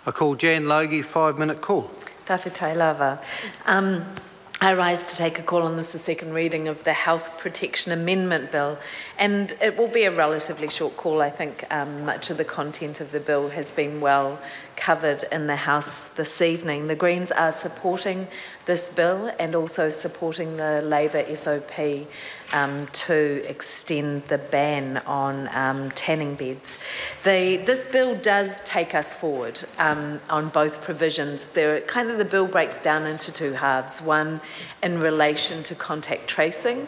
I call Jan Logie, 5-minute call. Tawhitai lava. I rise to take a call on this, the second reading of the Health Protection Amendment Bill, and it will be a relatively short call. I think much of the content of the bill has been well covered in the House this evening. The Greens are supporting this bill and also supporting the Labour SOP to extend the ban on tanning beds. This bill does take us forward on both provisions. The bill breaks down into two halves. One in relation to contact tracing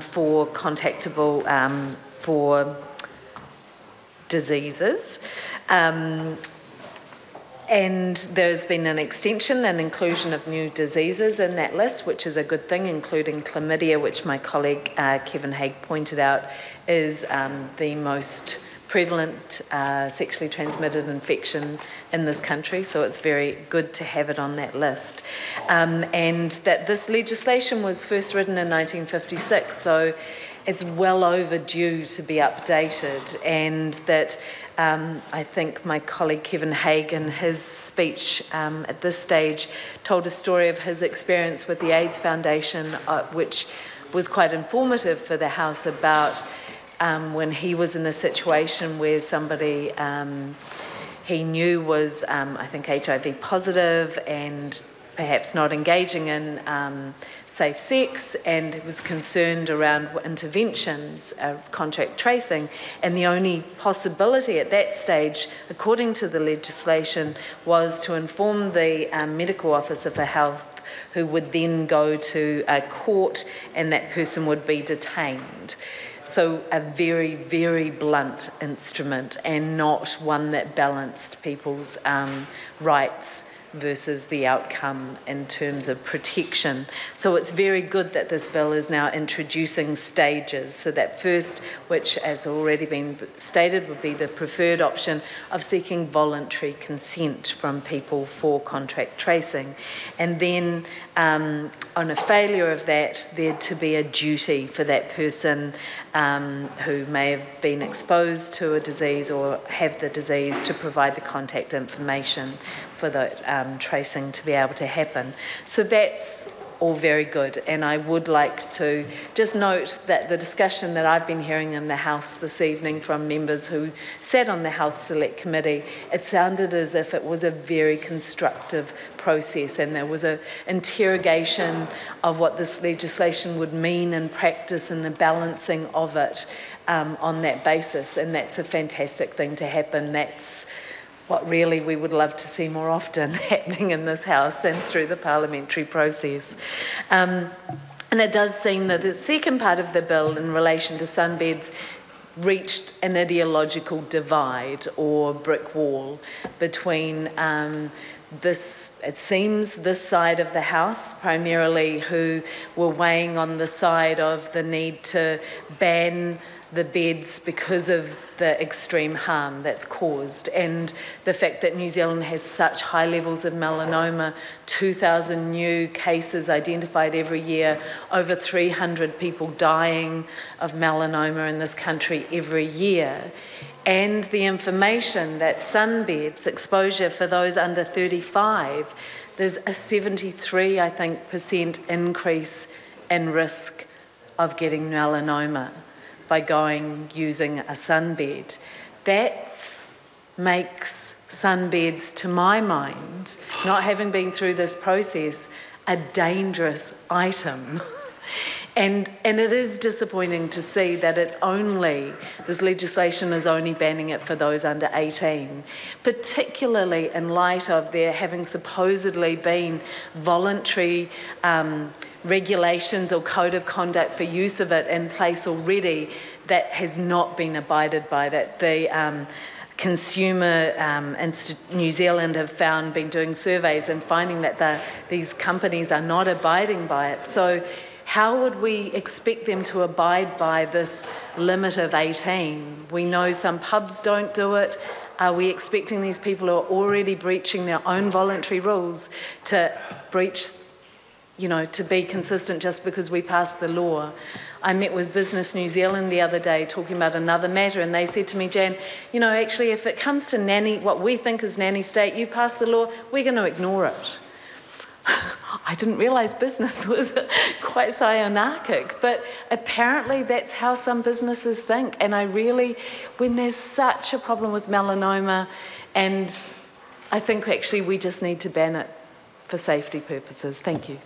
for contactable for diseases. And there's been an extension and inclusion of new diseases in that list, which is a good thing, including chlamydia, which my colleague Kevin Haig pointed out is the most prevalent sexually transmitted infection in this country, so it's very good to have it on that list. And that this legislation was first written in 1956, so it's well overdue to be updated, and that I think my colleague Kevin Haig in his speech at this stage told a story of his experience with the AIDS Foundation, which was quite informative for the House about when he was in a situation where somebody he knew was, I think, HIV positive and perhaps not engaging in safe sex, and was concerned around interventions, contact tracing, and the only possibility at that stage, according to the legislation, was to inform the medical officer for health, who would then go to a court and that person would be detained. So a very, very blunt instrument, and not one that balanced people's rights versus the outcome in terms of protection. So it's very good that this bill is now introducing stages. So that first, which has already been stated, would be the preferred option of seeking voluntary consent from people for contact tracing. And then on a failure of that, there to be a duty for that person who may have been exposed to a disease or have the disease to provide the contact information for the tracing to be able to happen. So that's all very good, and I would like to just note that the discussion that I've been hearing in the House this evening from members who sat on the Health Select Committee, it sounded as if it was a very constructive process, and there was an interrogation of what this legislation would mean in practice and the balancing of it on that basis, and that's a fantastic thing to happen. That's what really we would love to see more often happening in this House and through the parliamentary process. And it does seem that the second part of the bill in relation to sunbeds reached an ideological divide or brick wall between it seems this side of the House, primarily, who were weighing on the side of the need to ban the beds because of the extreme harm that's caused, and the fact that New Zealand has such high levels of melanoma, 2,000 new cases identified every year, over 300 people dying of melanoma in this country every year, and the information that sunbeds exposure for those under 35, there's a 73%, I think, increase in risk of getting melanoma by using a sunbed. That makes sunbeds, to my mind, not having been through this process, a dangerous item. And it is disappointing to see that this legislation is only banning it for those under 18, particularly in light of there having supposedly been voluntary regulations or code of conduct for use of it in place already that has not been abided by, that the Consumer New Zealand have been doing surveys and finding that these companies are not abiding by it. So how would we expect them to abide by this limit of 18? We know some pubs don't do it. Are we expecting these people who are already breaching their own voluntary rules to breach, to be consistent just because we passed the law? I met with Business New Zealand the other day talking about another matter, and they said to me, Jan, you know, actually if it comes to nanny, what we think is nanny state, you pass the law, we're going to ignore it. I didn't realise business was quite so anarchic, but apparently that's how some businesses think. And I really, when there's such a problem with melanoma, and I think actually we just need to ban it for safety purposes. Thank you.